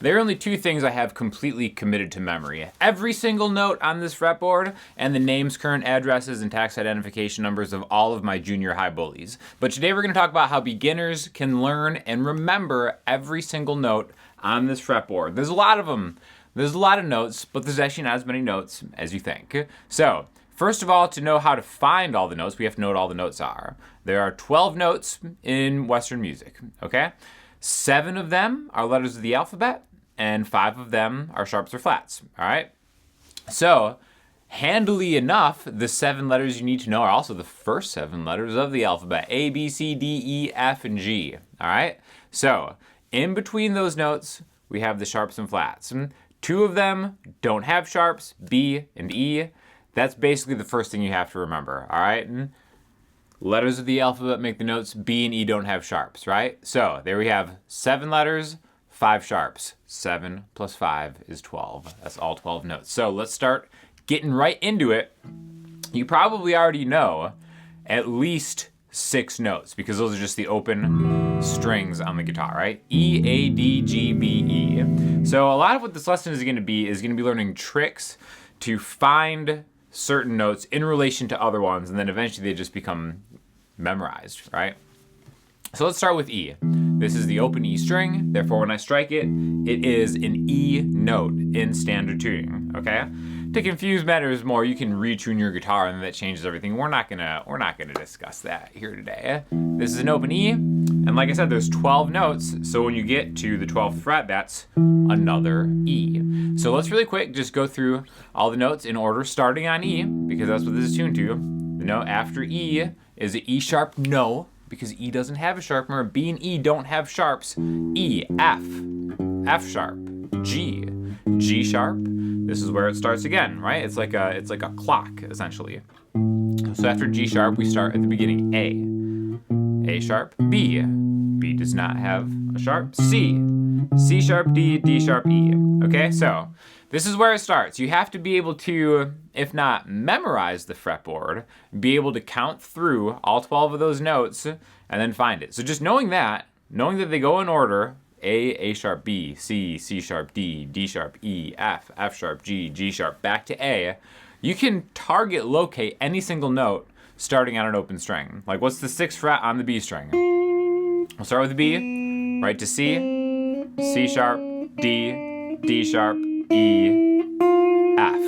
There are only two things I have completely committed to memory. Every single note on this fretboard and the names, current addresses, and tax identification numbers of all of my junior high bullies. But today we're going to talk about how beginners can learn and remember every single note on this fretboard. There's a lot of them. There's a lot of notes, but there's actually not as many notes as you think. So, first of all, to know how to find all the notes, we have to know what all the notes are. There are 12 notes in Western music, okay? 7 of them are letters of the alphabet, and 5 of them are sharps or flats, all right? So, handily enough, the 7 letters you need to know are also the first 7 letters of the alphabet, A, B, C, D, E, F, and G, all right? So, in between those notes, we have the sharps and flats. 2 of them don't have sharps, B and E. That's basically the first thing you have to remember, all right? Letters of the alphabet make the notes, B and E don't have sharps, right? So, there we have 7 letters, 5 sharps. 7 plus 5 is 12. That's all 12 notes. So let's start getting right into it. You probably already know at least 6 notes because those are just the open strings on the guitar, right? E, A, D, G, B, E. So a lot of what this lesson is going to be learning tricks to find certain notes in relation to other ones, and then eventually they just become memorized, right? So let's start with E. This is the open E string, therefore when I strike it, it is an E note in standard tuning, okay? To confuse matters more, you can retune your guitar and that changes everything. We're not gonna discuss that here today. This is an open E, and like I said, there's 12 notes, so when you get to the 12th fret, that's another E. So let's really quick just go through all the notes in order, starting on E, because that's what this is tuned to. The note after E is an E sharp no, because E doesn't have a sharp. Remember, B and E don't have sharps. E, F, F sharp, G, G sharp. This is where it starts again, right? It's like a clock, essentially. So after G sharp, we start at the beginning. A sharp, B. B does not have a sharp. C, C sharp, D, D sharp, E. Okay, so this is where it starts. You have to be able to, if not memorize the fretboard, be able to count through all 12 of those notes and then find it. So just knowing that they go in order, A sharp, B, C, C sharp, D, D sharp, E, F, F sharp, G, G sharp, back to A, you can target locate any single note starting on an open string. Like what's the 6th fret on the B string? We'll start with the B, right to C, C sharp, D, D sharp, E, F,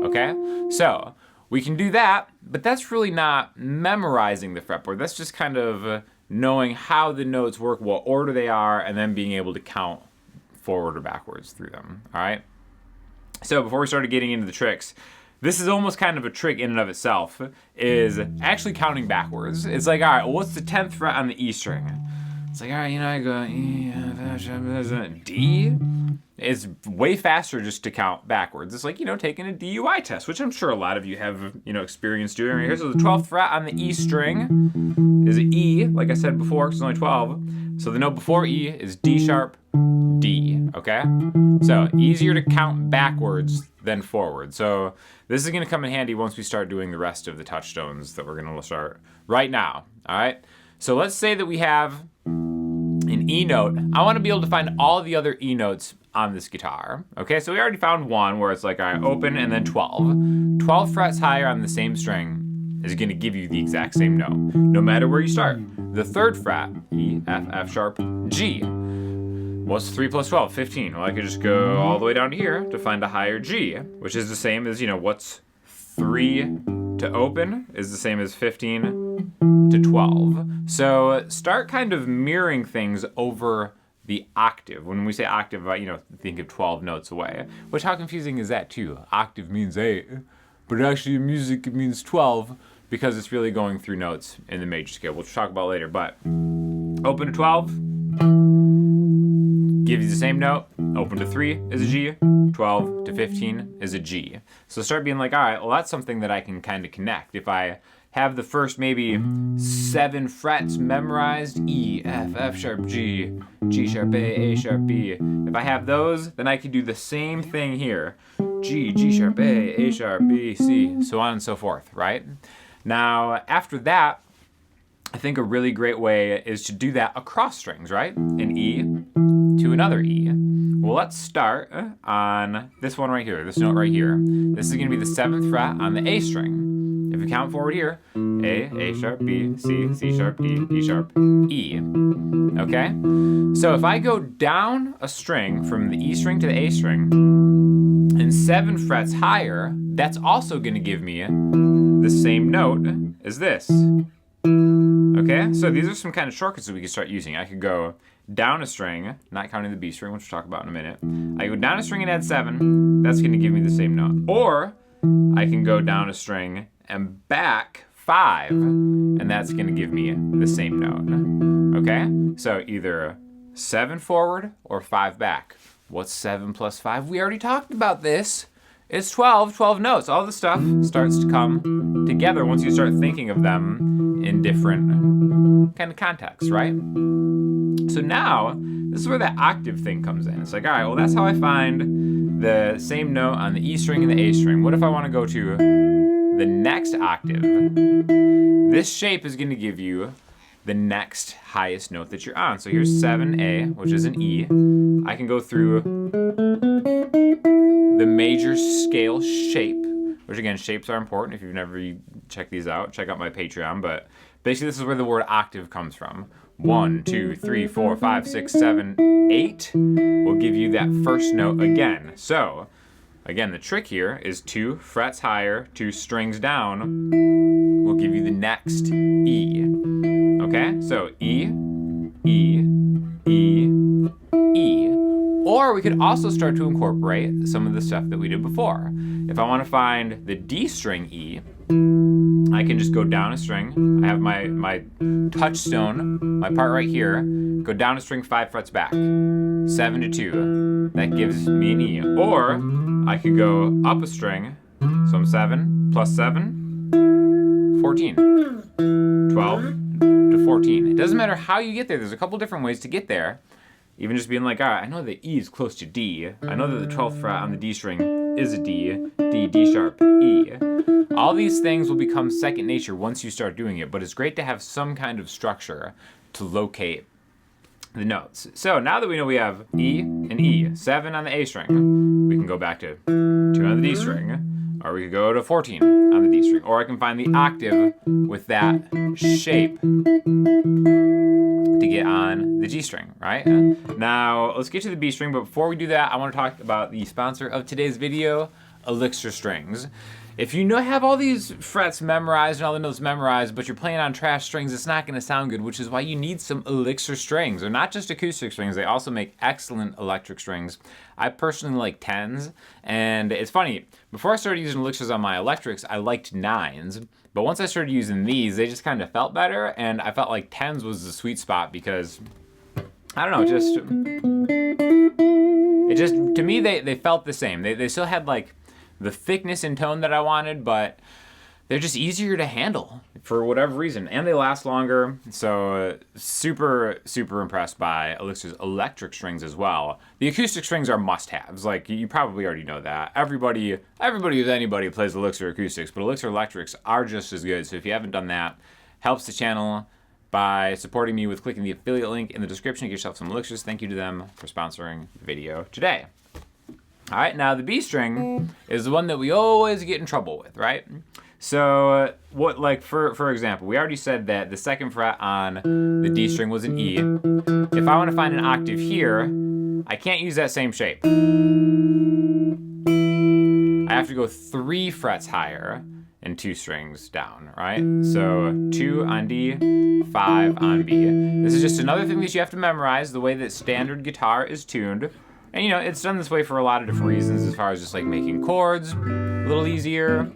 okay? So we can do that, but that's really not memorizing the fretboard. That's just kind of knowing how the notes work, what order they are, and then being able to count forward or backwards through them, all right? So before we started getting into the tricks, this is almost kind of a trick in and of itself, is actually counting backwards. It's like, all right, well, what's the 10th fret on the E string? It's like, all right, I go E, F, D. It's way faster just to count backwards. It's like, taking a DUI test, which I'm sure a lot of you have, experience doing right here. So the 12th fret on the E string is E, like I said before, because it's only 12. So the note before E is D sharp, D, okay? So easier to count backwards than forward. So this is going to come in handy once we start doing the rest of the touchstones that we're going to start right now, all right? So let's say that we have an E note. I want to be able to find all the other E notes on this guitar. Okay, so we already found one where it's like, all right, open and then 12. 12 frets higher on the same string is going to give you the exact same note, no matter where you start. The 3rd fret, E, F, F sharp, G. What's 3 plus 12? 15. Well, I could just go all the way down to here to find a higher G, which is the same as, what's 3 to open is the same as 15 to 12. So start kind of mirroring things over the octave. When we say octave, think of 12 notes away. Which, how confusing is that too? Octave means 8, but actually in music it means 12 because it's really going through notes in the major scale, which we'll talk about later. But open to 12, gives you the same note. Open to 3 is a G, 12 to 15 is a G. So start being like, all right, well, that's something that I can kind of connect. If I have the first maybe 7 frets memorized, E, F, F sharp, G, G sharp, A sharp, B. If I have those, then I can do the same thing here. G, G sharp, A sharp, B, C, so on and so forth, right? Now, after that, I think a really great way is to do that across strings, right? An E to another E. Well, let's start on this one right here, this note right here. This is going to be the 7th fret on the A string. If we count forward here, A sharp, B, C, C sharp, D, D sharp, E. Okay? So if I go down a string from the E string to the A string, and 7 frets higher, that's also going to give me the same note as this. Okay? So these are some kind of shortcuts that we can start using. I could go down a string, not counting the B string, which we'll talk about in a minute. I go down a string and add 7, that's going to give me the same note. Or I can go down a string and back 5, and that's going to give me the same note. Okay? So either 7 forward or 5 back. What's 7 plus 5? We already talked about this. It's 12 notes. All the stuff starts to come together once you start thinking of them in different kind of contexts, right? So now, this is where that octave thing comes in. It's like, all right, well, that's how I find the same note on the E string and the A string. What if I want to go to the next octave? This shape is going to give you the next highest note that you're on. So here's 7A, which is an E. I can go through the major scale shape, which again, shapes are important. If you've never checked these out, check out my Patreon. But basically, this is where the word octave comes from. 1, 2, 3, 4, 5, 6, 7, 8 will give you that first note again. So, again, the trick here is 2 frets higher, 2 strings down will give you the next E. Okay? So E, E, E, E. Or we could also start to incorporate some of the stuff that we did before. If I want to find the D string E, I can just go down a string. I have my touchstone, my part right here, go down a string 5 frets back. 7 to 2. That gives me an E. Or I could go up a string. So I'm 7 plus 7, 14. 12 to 14. It doesn't matter how you get there. There's a couple different ways to get there. Even just being like, all right, I know that E is close to D. I know that the 12th fret on the D string is a D. D, D sharp, E. All these things will become second nature once you start doing it, but it's great to have some kind of structure to locate the notes. So now that we know we have E and E, 7 on the A string, we can go back to 2 on the D string, or we could go to 14 on the D string, or I can find the octave with that shape to get on the G string, right? Now, let's get to the B string, but before we do that, I want to talk about the sponsor of today's video, Elixir strings. If you have all these frets memorized and all the notes memorized, but you're playing on trash strings, it's not going to sound good, which is why you need some Elixir strings. They're not just acoustic strings, they also make excellent electric strings. I personally like 10s, and it's funny, before I started using Elixirs on my electrics, I liked 9s, but once I started using these, they just kind of felt better, and I felt like 10s was the sweet spot because, I don't know, to me, they felt the same. They still had like the thickness and tone that I wanted, but they're just easier to handle for whatever reason, and they last longer. So super impressed by Elixir's electric strings as well. The acoustic strings are must-haves. Like, you probably already know that. Everybody with anybody plays Elixir acoustics, but Elixir electrics are just as good. So if you haven't done that, helps the channel by supporting me with clicking the affiliate link in the description to get yourself some Elixirs. Thank you to them for sponsoring the video today. All right, now the B string is the one that we always get in trouble with, right? So what, like for example, we already said that the second fret on the D string was an E. If I want to find an octave here, I can't use that same shape. I have to go 3 frets higher and 2 strings down, right? So 2 on D, 5 on B. This is just another thing that you have to memorize, the way that standard guitar is tuned. And it's done this way for a lot of different reasons, as far as just like making chords a little easier.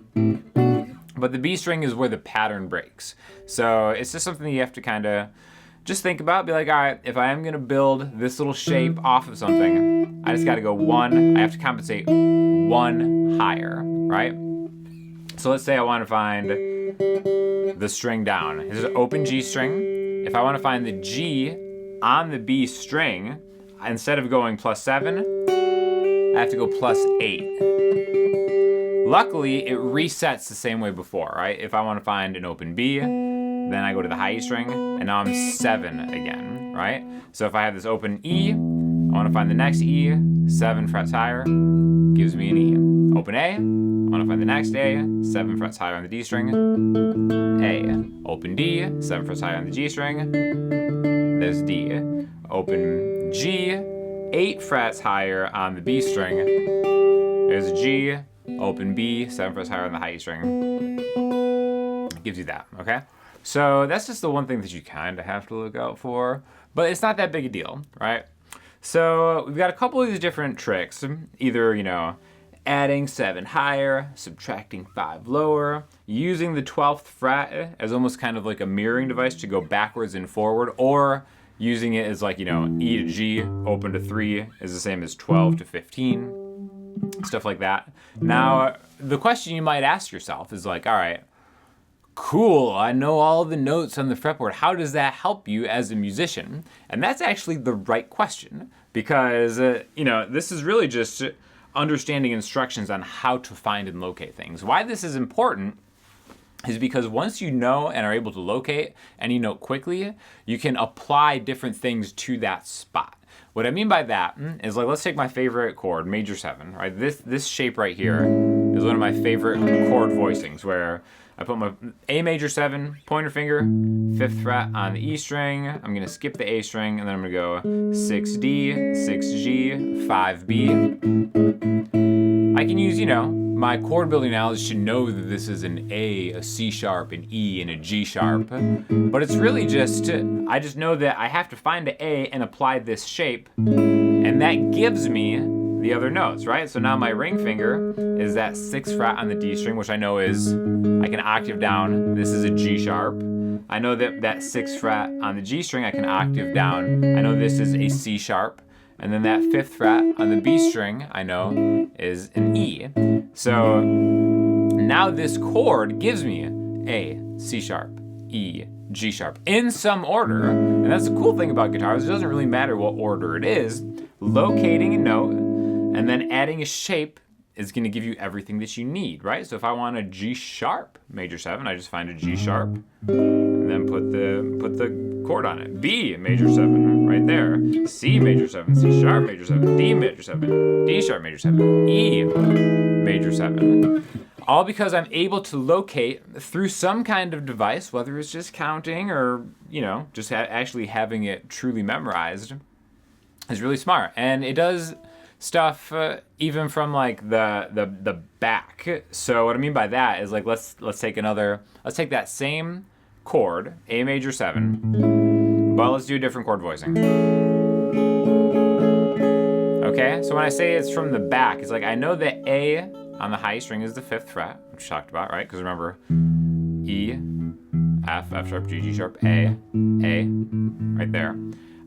But the B string is where the pattern breaks. So it's just something that you have to kind of just think about. Be like, all right, if I am going to build this little shape off of something, I just got to go 1. I have to compensate 1 higher, right? So let's say I want to find the string down. This is an open G string. If I want to find the G on the B string, instead of going +7, I have to go +8. Luckily, it resets the same way before, right? If I want to find an open B, then I go to the high E string, and now I'm 7 again, right? So if I have this open E, I want to find the next E, 7 frets higher, gives me an E. Open A, I want to find the next A, 7 frets higher on the D string, A. Open D, 7 frets higher on the G string, there's D. Open G, 8 frets higher on the B string, there's a G. Open B, 7 frets higher on the high E string. It gives you that, okay? So that's just the one thing that you kind of have to look out for, but it's not that big a deal, right? So we've got a couple of these different tricks, either, adding 7 higher, subtracting 5 lower, using the 12th fret as almost kind of like a mirroring device to go backwards and forward, or using it as like, E to G, open to 3 is the same as 12 to 15, stuff like that. Now, the question you might ask yourself is like, all right, cool, I know all the notes on the fretboard. How does that help you as a musician? And that's actually the right question, because, this is really just understanding instructions on how to find and locate things. Why this is important is because once you know and are able to locate any note quickly, you can apply different things to that spot. What I mean by that is, like, let's take my favorite chord, major 7, right? This shape right here is one of my favorite chord voicings, where I put my A major 7, pointer finger, 5th fret on the E string. I'm gonna skip the A string, and then I'm gonna go 6D, 6G, 5B. I can use, my chord building knowledge to know that this is an A C sharp, an E, and a G sharp. But it's really just, I just know that I have to find an A and apply this shape, and that gives me the other notes, right? So now my ring finger is that 6th fret on the D string, which I know is, I can octave down, this is a G sharp. I know that 6th fret on the G string I can octave down. I know this is a C sharp. And then that 5th fret on the B string, I know, is an E. So now this chord gives me A, C sharp, E, G sharp, in some order. And that's the cool thing about guitars. It doesn't really matter what order it is. Locating a note and then adding a shape is going to give you everything that you need, right? So if I want a G sharp major 7, I just find a G sharp and then put the chord on it. B major 7 right there. C major 7, C sharp major 7, D major 7, D sharp major 7, E major 7. All because I'm able to locate through some kind of device, whether it's just counting or, just actually having it truly memorized, is really smart. And it does stuff even from like the back. So what I mean by that is, like, let's take that same chord, A major 7, but let's do a different chord voicing. Okay, so when I say it's from the back, it's like I know that A on the high string is the 5th fret, which we talked about, right? Because remember, E, F, F sharp, G, G sharp, A, right there.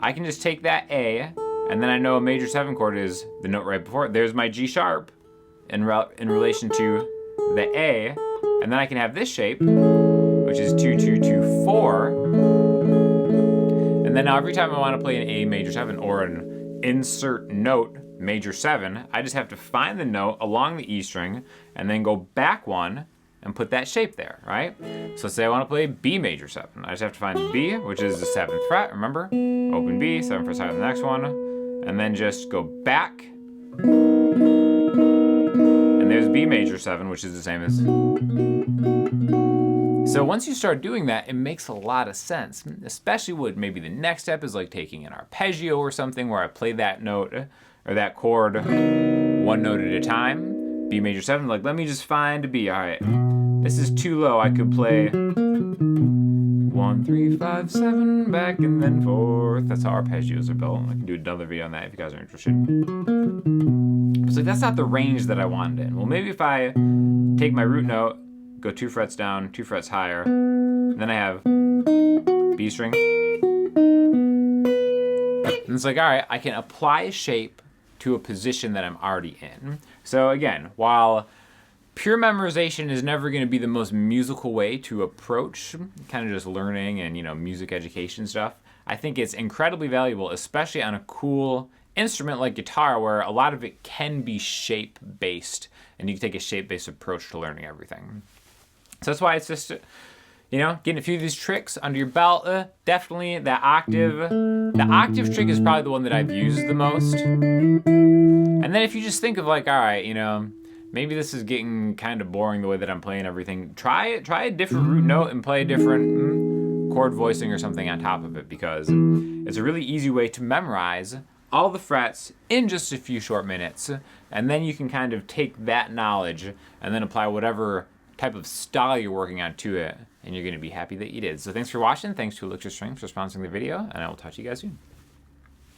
I can just take that A, and then I know a major 7 chord is the note right before it. There's my G sharp in relation to the A, and then I can have this shape, which is 2, 2, 2, 4. And then now every time I want to play an A major 7 or an insert note major 7, I just have to find the note along the E string and then go back one and put that shape there, right? So let's say I want to play B major 7. I just have to find B, which is the 7th fret, remember? Open B, 7 frets higher than the next one, and then just go back. And there's B major 7, which is the same as. So once you start doing that, it makes a lot of sense, especially what maybe the next step is, like taking an arpeggio or something where I play that note or that chord one note at a time. B major 7, like, let me just find a B. All right, this is too low. I could play 1, 3, 5, 7, back and then forth. That's how arpeggios are built. I can do another video on that if you guys are interested. It's like, that's not the range that I wanted in. Well, maybe if I take my root note, go 2 frets down, 2 frets higher, and then I have B string. And it's like, all right, I can apply a shape to a position that I'm already in. So again, while pure memorization is never going to be the most musical way to approach kind of just learning and, music education stuff, I think it's incredibly valuable, especially on a cool instrument like guitar, where a lot of it can be shape-based, and you can take a shape-based approach to learning everything. So that's why it's just, getting a few of these tricks under your belt. Definitely the octave trick is probably the one that I've used the most. And And then if you just think of like, all right, you know, maybe this is getting kind of boring the way that I'm playing everything. Try a different root note and play a different chord voicing or something on top of it, because it's a really easy way to memorize all the frets in just a few short minutes. And then you can kind of take that knowledge and then apply whatever type of style you're working on to it, and you're going to be happy that you did. So thanks for watching. Thanks to Elixir Strings for sponsoring the video, and I will talk to you guys soon.